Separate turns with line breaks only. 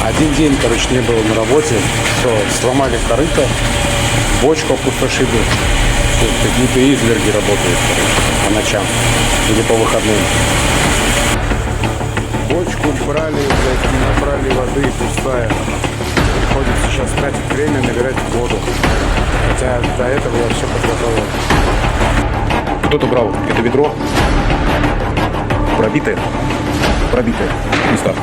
Один день, короче, не было на работе. Все, сломали корыто, бочку опустошили. Какие-то изверги работают, короче, по ночам или по выходным. Бочку брали, блядь, набрали воды, пустая. Приходится сейчас тратить время, набирать воду. Хотя до этого я все подготовил. Кто-то брал это ведро. Пробитое места.